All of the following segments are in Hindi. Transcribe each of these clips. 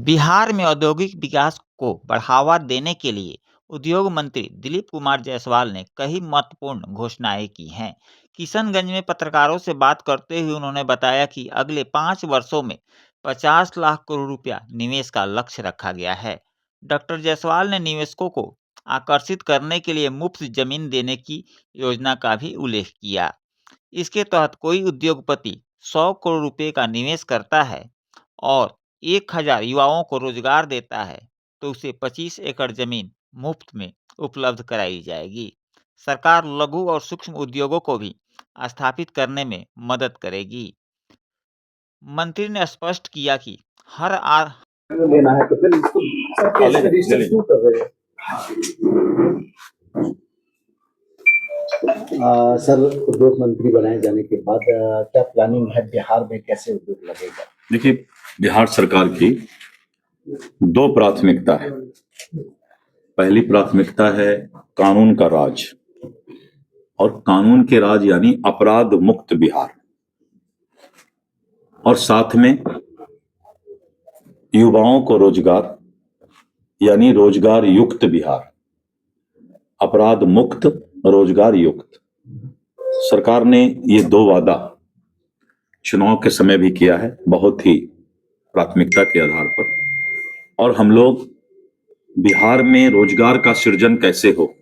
बिहार में औद्योगिक विकास को बढ़ावा देने के लिए उद्योग मंत्री दिलीप कुमार जायसवाल ने कई महत्वपूर्ण घोषणाएं की हैं। किशनगंज में पत्रकारों से बात करते हुए उन्होंने बताया कि अगले 5 वर्षों में 50 लाख करोड़ रुपया निवेश का लक्ष्य रखा गया है। डॉक्टर जायसवाल ने निवेशकों को आकर्षित करने के लिए मुफ्त जमीन देने की योजना का भी उल्लेख किया। इसके तहत कोई उद्योगपति 100 करोड़ रुपए का निवेश करता है और 1000 युवाओं को रोजगार देता है, तो उसे 25 एकड़ जमीन मुफ्त में उपलब्ध कराई जाएगी। सरकार लघु और सूक्ष्म उद्योगों को भी स्थापित करने में मदद करेगी। मंत्री ने स्पष्ट किया कि हर आ लेना है तो फिर इसको सब कैसे रजिस्टर क्यों कर रहे हैं? सर, उद्योग मंत्री बनाए जाने के बाद क्या प्लानिंग है बिहार में, कैसे उद्योग लगेगा? देखिए, बिहार सरकार की 2 प्राथमिकता है। पहली प्राथमिकता है कानून का राज, और कानून के राज यानी अपराध मुक्त बिहार, और साथ में युवाओं को रोजगार यानी रोजगार युक्त बिहार, अपराध मुक्त रोजगार युक्त। सरकार ने ये 2 वादा चुनाव के समय भी किया है, बहुत ही प्राथमिकता के आधार पर। और हम लोग बिहार में रोजगार का सृजन कैसे हो,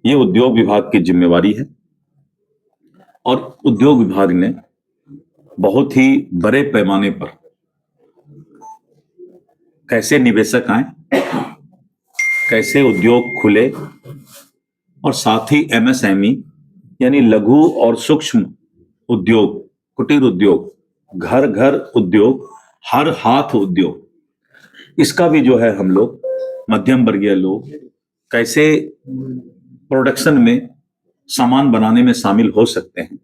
ये उद्योग विभाग की जिम्मेवारी है। और उद्योग विभाग ने बहुत ही बड़े पैमाने पर कैसे निवेशक आए, कैसे उद्योग खुले, और साथ ही एमएसएमई यानी लघु और सूक्ष्म उद्योग, कुटीर उद्योग, घर घर उद्योग, हर हाथ उद्योग, इसका भी जो है हम लोग मध्यम वर्गीय लोग कैसे प्रोडक्शन में सामान बनाने में शामिल हो सकते हैं,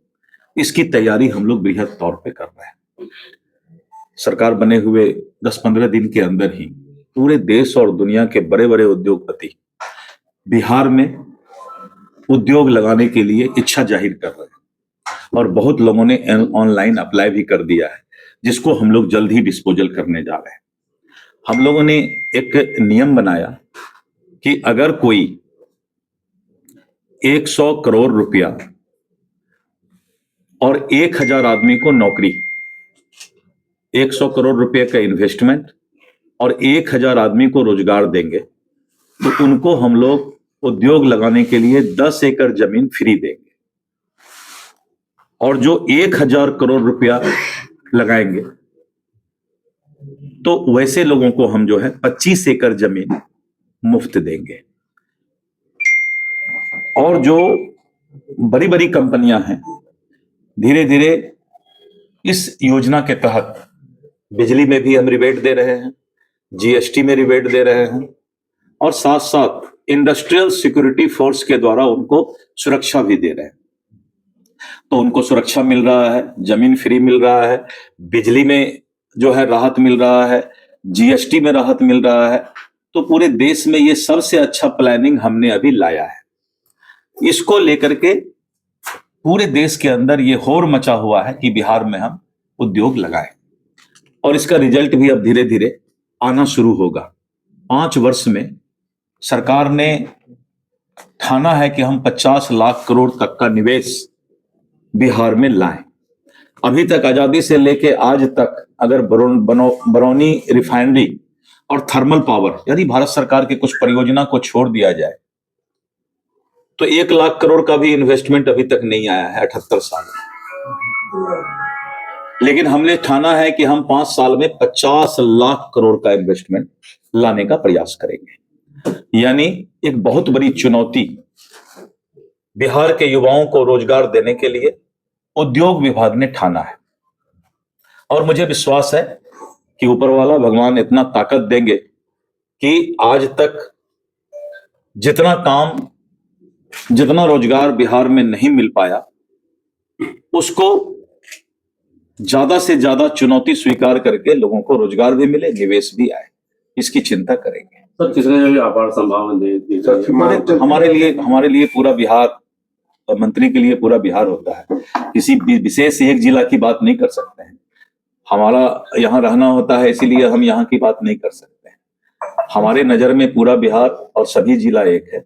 इसकी तैयारी हम लोग बृहद तौर पे कर रहे हैं। सरकार बने हुए 10-15 दिन के अंदर ही पूरे देश और दुनिया के बड़े बड़े उद्योगपति बिहार में उद्योग लगाने के लिए इच्छा जाहिर कर रहे हैं, और बहुत लोगों ने ऑनलाइन अप्लाई भी कर दिया है, जिसको हम लोग जल्द ही डिस्पोजल करने जा रहे हैं। हम लोगों ने एक नियम बनाया कि अगर कोई 100 करोड़ रुपया और 1000 आदमी को नौकरी, 100 करोड़ रुपए का इन्वेस्टमेंट और 1000 आदमी को रोजगार देंगे, तो उनको हम लोग उद्योग लगाने के लिए 10 एकड़ जमीन फ्री देंगे। और जो 1000 करोड़ रुपया लगाएंगे, तो वैसे लोगों को हम जो है 25 एकड़ जमीन मुफ्त देंगे। और जो बड़ी बड़ी कंपनियां हैं, धीरे धीरे इस योजना के तहत बिजली में भी हम रिबेट दे रहे हैं, जीएसटी में रिबेट दे रहे हैं, और साथ साथ इंडस्ट्रियल सिक्योरिटी फोर्स के द्वारा उनको सुरक्षा भी दे रहे हैं। तो उनको सुरक्षा मिल रहा है, जमीन फ्री मिल रहा है, बिजली में जो है राहत मिल रहा है, जीएसटी में राहत मिल रहा है। तो पूरे देश में ये सबसे अच्छा प्लानिंग हमने अभी लाया है। इसको लेकर के पूरे देश के अंदर ये होड़ मचा हुआ है कि बिहार में हम उद्योग लगाएं, और इसका रिजल्ट भी अब धीरे धीरे आना शुरू होगा। 5 वर्ष में सरकार ने ठाना है कि हम 50 लाख करोड़ तक का निवेश बिहार में लाएं। अभी तक आजादी से लेके आज तक अगर बरौनी रिफाइनरी और थर्मल पावर यानी भारत सरकार की कुछ परियोजना को छोड़ दिया जाए, तो 1 लाख करोड़ का भी इन्वेस्टमेंट अभी तक नहीं आया है 78 साल में। लेकिन हमने ठाना है कि हम 5 साल में 50 लाख करोड़ का इन्वेस्टमेंट लाने का प्रयास करेंगे। यानी एक बहुत बड़ी चुनौती बिहार के युवाओं को रोजगार देने के लिए उद्योग विभाग ने ठाना है। और मुझे विश्वास है कि ऊपर वाला भगवान इतना ताकत देंगे कि आज तक जितना रोजगार बिहार में नहीं मिल पाया, उसको ज्यादा से ज्यादा चुनौती स्वीकार करके लोगों को रोजगार भी मिले, निवेश भी आए, इसकी चिंता करेंगे। सर, किसने भी अपार संभावना हमारे लिए पूरा बिहार, मंत्री के लिए पूरा बिहार होता है। किसी विशेष एक जिला की बात नहीं कर सकते हैं। हमारा यहाँ रहना होता है, इसीलिए हम यहाँ की बात नहीं कर सकते हैं। हमारे नजर में पूरा बिहार और सभी जिला एक है,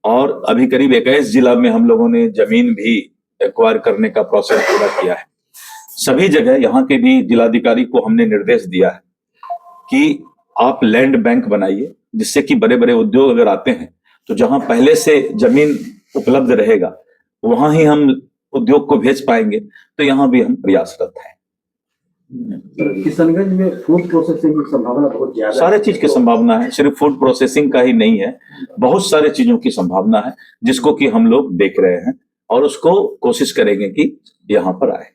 और अभी करीब 21 जिला में हम लोगों ने जमीन भी एक्वायर करने का प्रोसेस पूरा किया है। सभी जगह यहाँ के भी जिलाधिकारी को हमने निर्देश दिया है कि आप लैंड बैंक बनाइए, जिससे कि बड़े बड़े उद्योग अगर आते हैं तो जहां पहले से जमीन उपलब्ध रहेगा वहां ही हम उद्योग को भेज पाएंगे। तो यहाँ भी हम प्रयासरत हैं। किशनगंज में फूड प्रोसेसिंग की संभावना बहुत ज्यादा, सारे चीज की संभावना है, सिर्फ फूड प्रोसेसिंग का ही नहीं है, बहुत सारे चीजों की संभावना है जिसको कि हम लोग देख रहे हैं और उसको कोशिश करेंगे कि यहाँ पर आए।